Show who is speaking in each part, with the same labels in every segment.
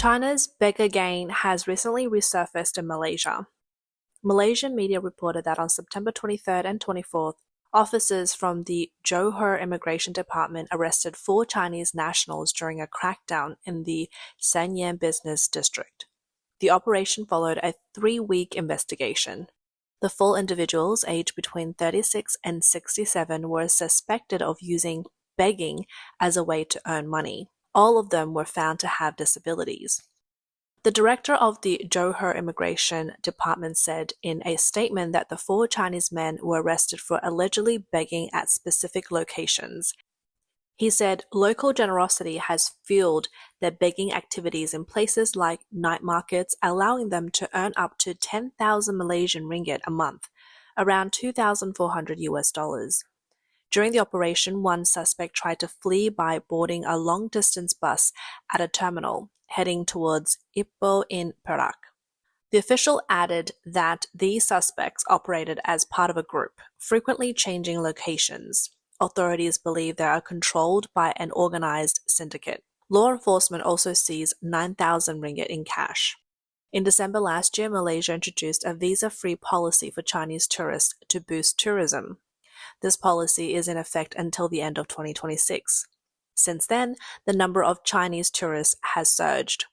Speaker 1: China's Beggar gang has recently resurfaced in Malaysia. Malaysian media reported that on September 23rd and 24th, officers from the Johor Immigration Department arrested 4 Chinese nationals during a crackdown in the Sanyeh Business District. The operation followed a 3-week investigation. The 4 individuals, aged between 36 and 67, were suspected of using begging as a way to earn money. All of them were found to have disabilities. The director of the Johor Immigration Department said in a statement that the 4 Chinese men were arrested for allegedly begging at specific locations. He said local generosity has fueled their begging activities in places like night markets, allowing them to earn up to 10,000 Malaysian ringgit a month, around $2,400. During the operation, one suspect tried to flee by boarding a long-distance bus at a terminal, heading towards Ipoh in Perak. The official added that these suspects operated as part of a group, frequently changing locations. Authorities believe they are controlled by an organized syndicate. Law enforcement also seized 9,000 ringgit in cash. In December last year, Malaysia introduced a visa-free policy for Chinese tourists to boost tourism. This policy is in effect until the end of 2026. Since then, the number of Chinese tourists has surged.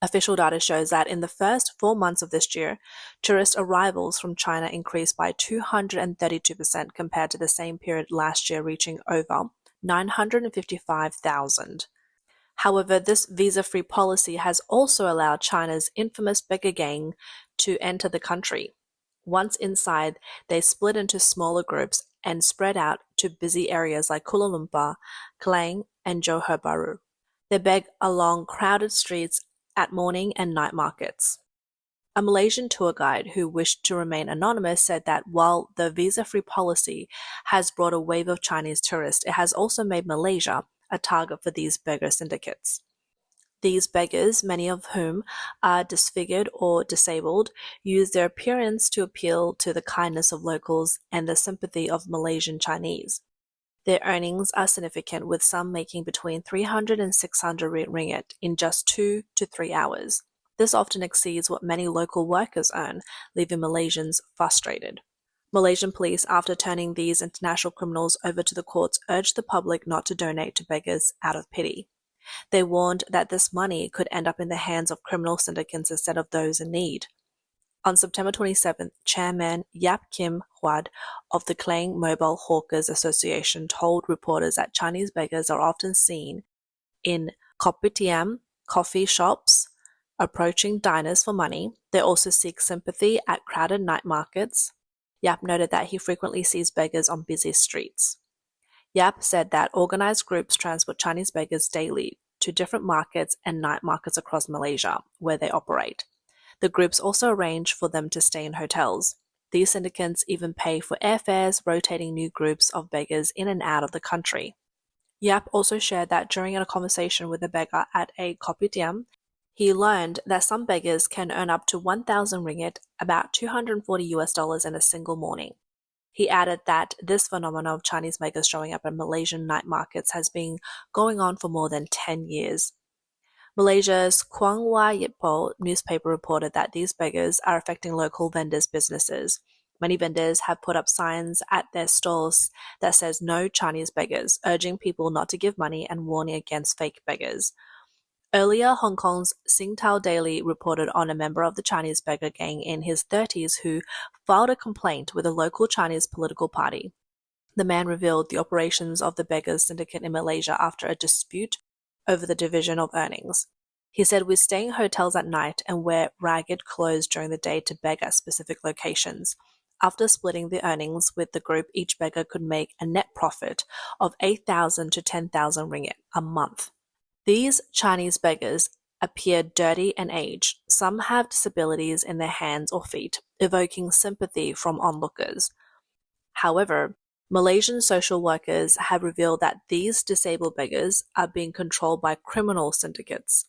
Speaker 1: Official data shows that in the first 4 months of this year, tourist arrivals from China increased by 232% compared to the same period last year, reaching over 955,000. However, this visa-free policy has also allowed China's infamous Beggar gang to enter the country. Once inside, they split into smaller groups and spread out to busy areas like Kuala Lumpur, Klang, and Johor Bahru. They beg along crowded streets at morning and night markets. A Malaysian tour guide who wished to remain anonymous said that while the visa-free policy has brought a wave of Chinese tourists, it has also made Malaysia a target for these beggar syndicates. These beggars, many of whom are disfigured or disabled, use their appearance to appeal to the kindness of locals and the sympathy of Malaysian Chinese. Their earnings are significant, with some making between 300 and 600 ringgit in just 2 to 3 hours. This often exceeds what many local workers earn, leaving Malaysians frustrated. Malaysian police, after turning these international criminals over to the courts, urged the public not to donate to beggars out of pity. They warned that this money could end up in the hands of criminal syndicates instead of those in need. On September 27th, Chairman Yap Kim Hwad of the Klang Mobile Hawkers Association told reporters that Chinese beggars are often seen in kopitiam, coffee shops, approaching diners for money. They also seek sympathy at crowded night markets. Yap noted that he frequently sees beggars on busy streets. Yap said that organized groups transport Chinese beggars daily to different markets and night markets across Malaysia, where they operate. The groups also arrange for them to stay in hotels. These syndicates even pay for airfares, rotating new groups of beggars in and out of the country. Yap also shared that during a conversation with a beggar at a kopitiam, he learned that some beggars can earn up to 1,000 ringgit, about $240 in a single morning. He added that this phenomenon of Chinese beggars showing up at Malaysian night markets has been going on for more than 10 years. Malaysia's Kuanghwa Yipo newspaper reported that these beggars are affecting local vendors' businesses. Many vendors have put up signs at their stores that says "No Chinese beggars," urging people not to give money and warning against fake beggars. Earlier, Hong Kong's Singtao Daily reported on a member of the Chinese beggar gang in his 30s who filed a complaint with a local Chinese political party. The man revealed the operations of the beggars syndicate in Malaysia after a dispute over the division of earnings. He said, "We stay in hotels at night and wear ragged clothes during the day to beg at specific locations. After splitting the earnings with the group, each beggar could make a net profit of 8,000 to 10,000 ringgit a month." These Chinese beggars appear dirty and aged. Some have disabilities in their hands or feet, evoking sympathy from onlookers. However, Malaysian social workers have revealed that these disabled beggars are being controlled by criminal syndicates.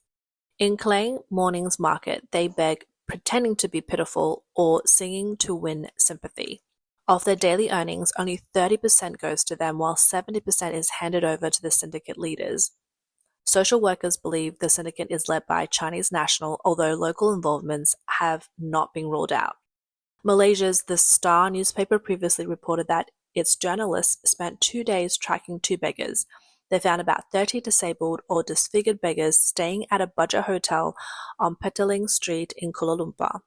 Speaker 1: In Klang Morning's Market, they beg pretending to be pitiful or singing to win sympathy. Of their daily earnings, only 30% goes to them, while 70% is handed over to the syndicate leaders. Social workers believe the syndicate is led by Chinese national, although local involvements have not been ruled out. Malaysia's The Star newspaper previously reported that its journalists spent 2 days tracking two beggars. They found about 30 disabled or disfigured beggars staying at a budget hotel on Petaling Street in Kuala Lumpur.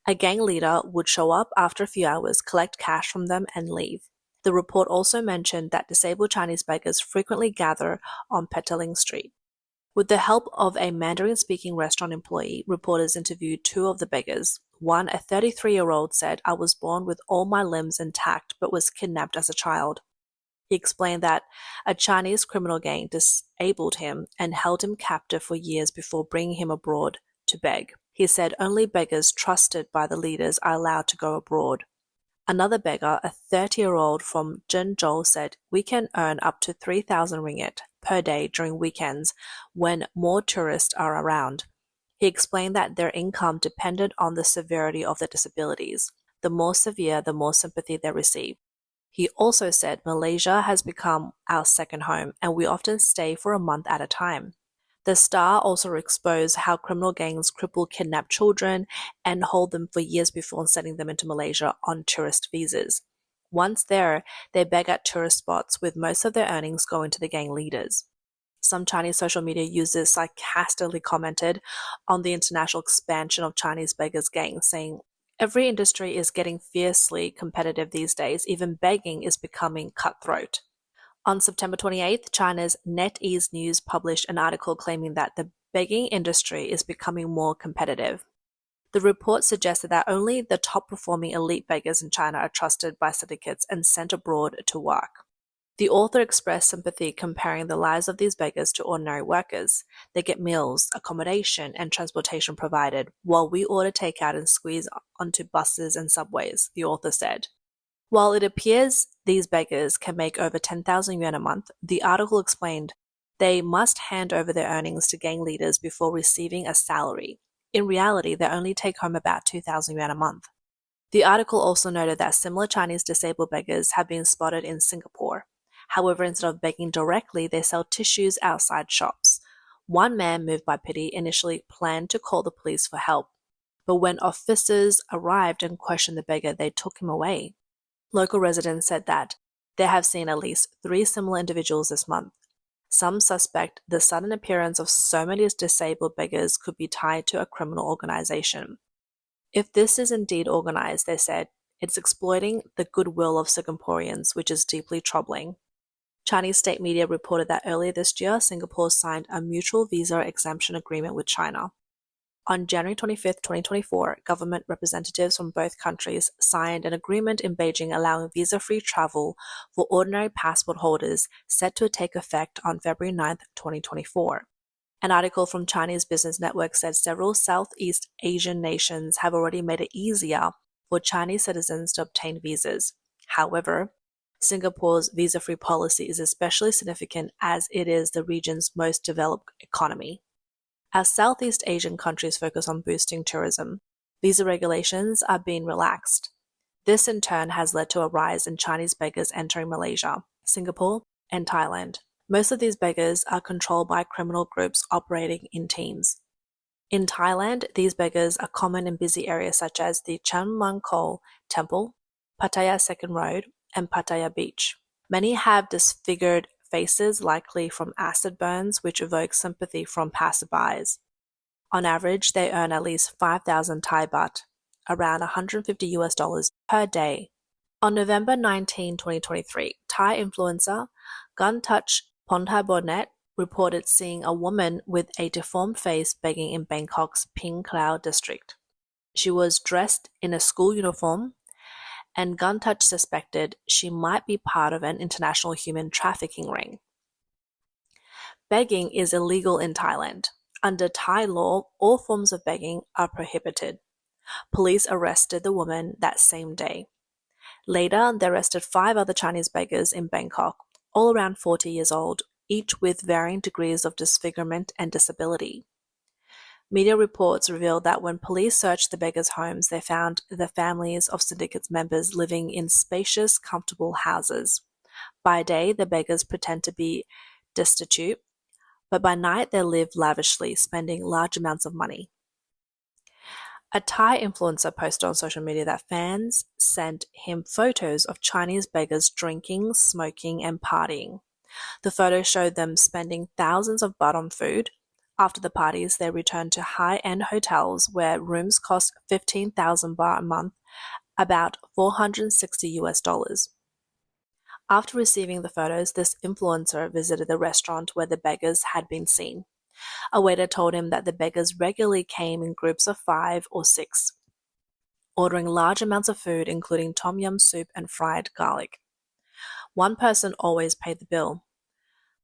Speaker 1: A gang leader would show up after a few hours, collect cash from them, and leave. The report also mentioned that disabled Chinese beggars frequently gather on Petaling Street. With the help of a Mandarin-speaking restaurant employee, reporters interviewed two of the beggars. One, a 33-year-old, said, "I was born with all my limbs intact but was kidnapped as a child." He explained that a Chinese criminal gang disabled him and held him captive for years before bringing him abroad to beg. He said only beggars trusted by the leaders are allowed to go abroad. Another beggar, a 30-year-old from Zhengzhou, said, "We can earn up to 3,000 ringgit per day during weekends when more tourists are around." He explained that their income depended on the severity of their disabilities. The more severe, the more sympathy they receive. He also said, "Malaysia has become our second home, and we often stay for a month at a time." The Star also exposed how criminal gangs cripple kidnapped children and hold them for years before sending them into Malaysia on tourist visas. Once there, they beg at tourist spots, with most of their earnings going to the gang leaders. Some Chinese social media users sarcastically commented on the international expansion of Chinese beggars gangs, saying, "Every industry is getting fiercely competitive these days. Even begging is becoming cutthroat." On September 28th, China's NetEase News published an article claiming that the begging industry is becoming more competitive. The report suggested that only the top-performing elite beggars in China are trusted by syndicates and sent abroad to work. The author expressed sympathy comparing the lives of these beggars to ordinary workers. They get meals, accommodation, and transportation provided, while we order takeout and squeeze onto buses and subways, the author said. While it appears these beggars can make over 10,000 yuan a month, the article explained they must hand over their earnings to gang leaders before receiving a salary. In reality, they only take home about 2,000 yuan a month. The article also noted that similar Chinese disabled beggars have been spotted in Singapore. However, instead of begging directly, they sell tissues outside shops. One man, moved by pity, initially planned to call the police for help, but when officers arrived and questioned the beggar, they took him away. Local residents said that they have seen at least 3 similar individuals this month. Some suspect the sudden appearance of so many disabled beggars could be tied to a criminal organization. If this is indeed organized, they said, it's exploiting the goodwill of Singaporeans, which is deeply troubling. Chinese state media reported that earlier this year, Singapore signed a mutual visa exemption agreement with China. On January 25, 2024, government representatives from both countries signed an agreement in Beijing allowing visa-free travel for ordinary passport holders, set to take effect on February 9, 2024. An article from Chinese Business Network said several Southeast Asian nations have already made it easier for Chinese citizens to obtain visas. However, Singapore's visa-free policy is especially significant as it is the region's most developed economy. As Southeast Asian countries focus on boosting tourism, visa regulations are being relaxed. This in turn has led to a rise in Chinese beggars entering Malaysia, Singapore, and Thailand. Most of these beggars are controlled by criminal groups operating in teams. In Thailand, these beggars are common in busy areas such as the Chiang Mai Ko Temple, Pattaya Second Road, and Pattaya Beach. Many have disfigured faces, likely from acid burns, which evoke sympathy from passerbys. On average, they earn at least 5,000 Thai baht, around $150 per day. On November 19, 2023, Thai influencer Gun Touch Ponthai reported seeing a woman with a deformed face begging in Bangkok's Ping Klau district. She was dressed in a school uniform, and Gun Touch suspected she might be part of an international human trafficking ring. Begging is illegal in Thailand. Under Thai law, all forms of begging are prohibited. Police arrested the woman that same day. Later, they arrested 5 other Chinese beggars in Bangkok, all around 40 years old, each with varying degrees of disfigurement and disability. Media reports revealed that when police searched the beggars' homes, they found the families of Syndicates members living in spacious, comfortable houses. By day, the beggars pretend to be destitute, but by night they live lavishly, spending large amounts of money. A Thai influencer posted on social media that fans sent him photos of Chinese beggars drinking, smoking, and partying. The photos showed them spending thousands of baht on food. After the parties, they returned to high-end hotels where rooms cost 15,000 baht a month, about $460. After receiving the photos, this influencer visited the restaurant where the beggars had been seen. A waiter told him that the beggars regularly came in groups of 5 or 6, ordering large amounts of food including tom yum soup and fried garlic. One person always paid the bill.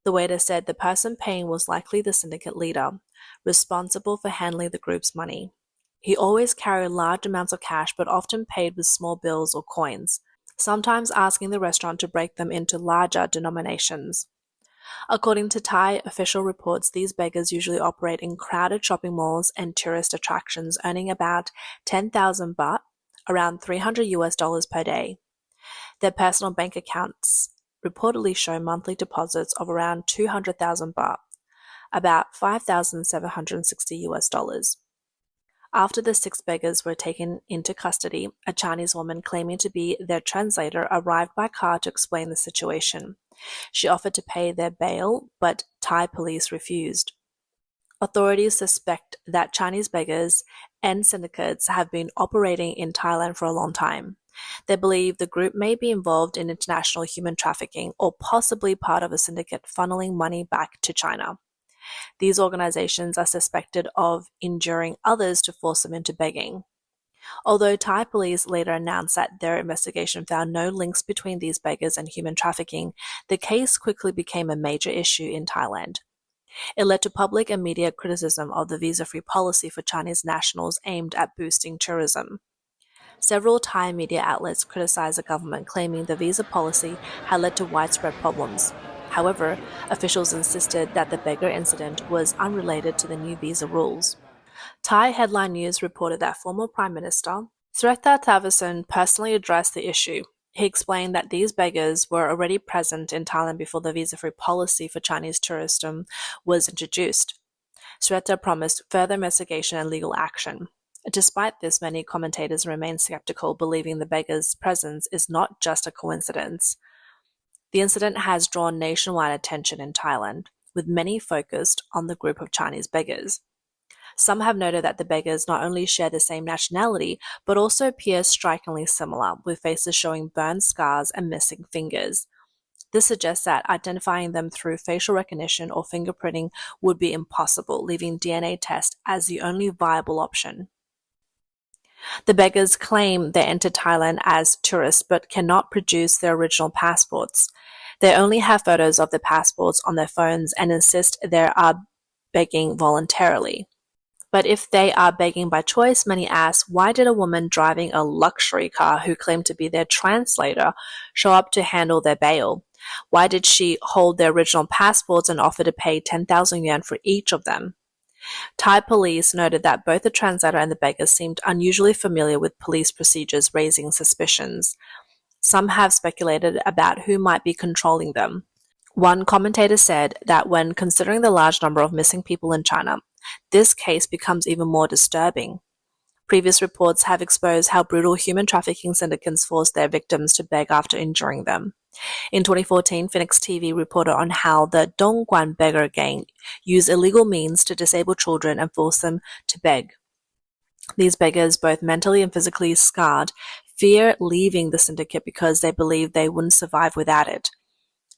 Speaker 1: The waiter said the person paying was likely the syndicate leader, responsible for handling the group's money. He always carried large amounts of cash but often paid with small bills or coins, sometimes asking the restaurant to break them into larger denominations. According to Thai official reports, these beggars usually operate in crowded shopping malls and tourist attractions, earning about 10,000 baht, around $300 per day. Their personal bank accounts reportedly show monthly deposits of around 200,000 baht, about $5,760. After the 6 beggars were taken into custody, a Chinese woman claiming to be their translator arrived by car to explain the situation. She offered to pay their bail, but Thai police refused. Authorities suspect that Chinese beggars and syndicates have been operating in Thailand for a long time. They believe the group may be involved in international human trafficking or possibly part of a syndicate funneling money back to China. These organizations are suspected of injuring others to force them into begging. Although Thai police later announced that their investigation found no links between these beggars and human trafficking, the case quickly became a major issue in Thailand. It led to public and media criticism of the visa-free policy for Chinese nationals aimed at boosting tourism. Several Thai media outlets criticized the government, claiming the visa policy had led to widespread problems. However, officials insisted that the beggar incident was unrelated to the new visa rules. Thai headline news reported that former Prime Minister Srettha Thavisin personally addressed the issue. He explained that these beggars were already present in Thailand before the visa-free policy for Chinese tourism was introduced. Srettha promised further investigation and legal action. Despite this, many commentators remain skeptical, believing the beggars' presence is not just a coincidence. The incident has drawn nationwide attention in Thailand, with many focused on the group of Chinese beggars. Some have noted that the beggars not only share the same nationality, but also appear strikingly similar, with faces showing burned scars and missing fingers. This suggests that identifying them through facial recognition or fingerprinting would be impossible, leaving DNA test as the only viable option. The beggars claim they entered Thailand as tourists but cannot produce their original passports. They only have photos of their passports on their phones and insist they are begging voluntarily. But if they are begging by choice, many ask, why did a woman driving a luxury car who claimed to be their translator show up to handle their bail? Why did she hold their original passports and offer to pay 10,000 yuan for each of them? Thai police noted that both the translator and the beggar seemed unusually familiar with police procedures, raising suspicions. Some have speculated about who might be controlling them. One commentator said that when considering the large number of missing people in China, this case becomes even more disturbing. Previous reports have exposed how brutal human trafficking syndicates force their victims to beg after injuring them. In 2014, Phoenix TV reported on how the Dongguan Beggar gang use illegal means to disable children and force them to beg. These beggars, both mentally and physically scarred, fear leaving the syndicate because they believe they wouldn't survive without it.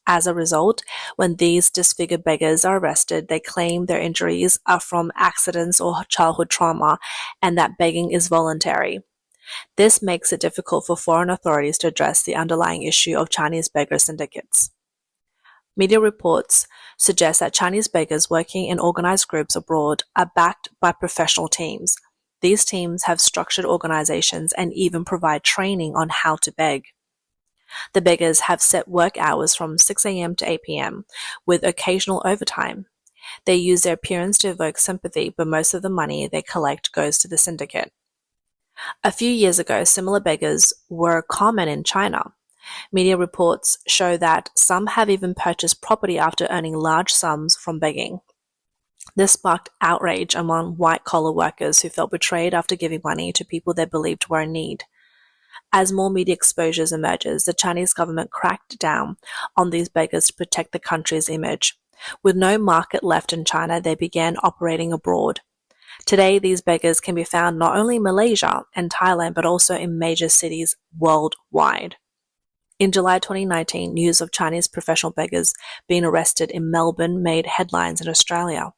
Speaker 1: As a result, when these disfigured beggars are arrested, they claim their injuries are from accidents or childhood trauma and that begging is voluntary. This makes it difficult for foreign authorities to address the underlying issue of Chinese beggar syndicates. Media reports suggest that Chinese beggars working in organized groups abroad are backed by professional teams. These teams have structured organizations and even provide training on how to beg. The beggars have set work hours from 6 a.m. to 8 p.m., with occasional overtime. They use their appearance to evoke sympathy, but most of the money they collect goes to the syndicate. A few years ago, similar beggars were common in China. Media reports show that some have even purchased property after earning large sums from begging. This sparked outrage among white-collar workers who felt betrayed after giving money to people they believed were in need. As more media exposures emerges, the Chinese government cracked down on these beggars to protect the country's image. With no market left in China, they began operating abroad. Today, these beggars can be found not only in Malaysia and Thailand, but also in major cities worldwide. In July 2019, news of Chinese professional beggars being arrested in Melbourne made headlines in Australia.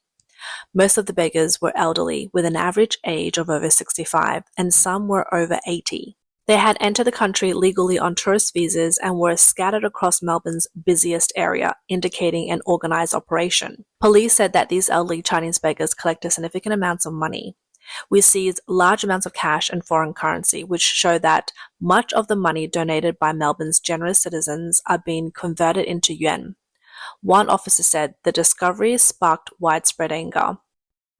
Speaker 1: Most of the beggars were elderly, with an average age of over 65, and some were over 80. They had entered the country legally on tourist visas and were scattered across Melbourne's busiest area, indicating an organized operation. Police said that these elderly Chinese beggars collected significant amounts of money. We seized large amounts of cash and foreign currency, which show that much of the money donated by Melbourne's generous citizens are being converted into yuan. One officer said the discovery sparked widespread anger.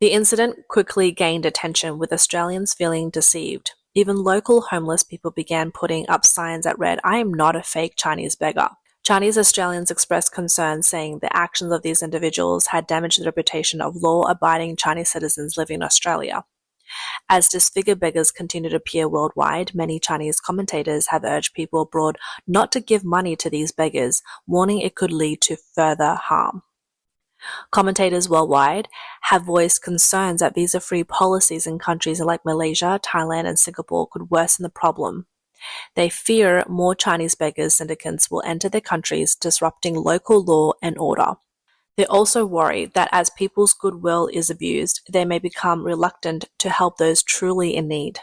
Speaker 1: The incident quickly gained attention, with Australians feeling deceived. Even local homeless people began putting up signs that read, "I am not a fake Chinese beggar." Chinese Australians expressed concern, saying the actions of these individuals had damaged the reputation of law-abiding Chinese citizens living in Australia. As disfigured beggars continue to appear worldwide, many Chinese commentators have urged people abroad not to give money to these beggars, warning it could lead to further harm. Commentators worldwide have voiced concerns that visa-free policies in countries like Malaysia, Thailand, and Singapore could worsen the problem. They fear more Chinese beggars syndicates will enter their countries, disrupting local law and order. They also worry that as people's goodwill is abused, they may become reluctant to help those truly in need.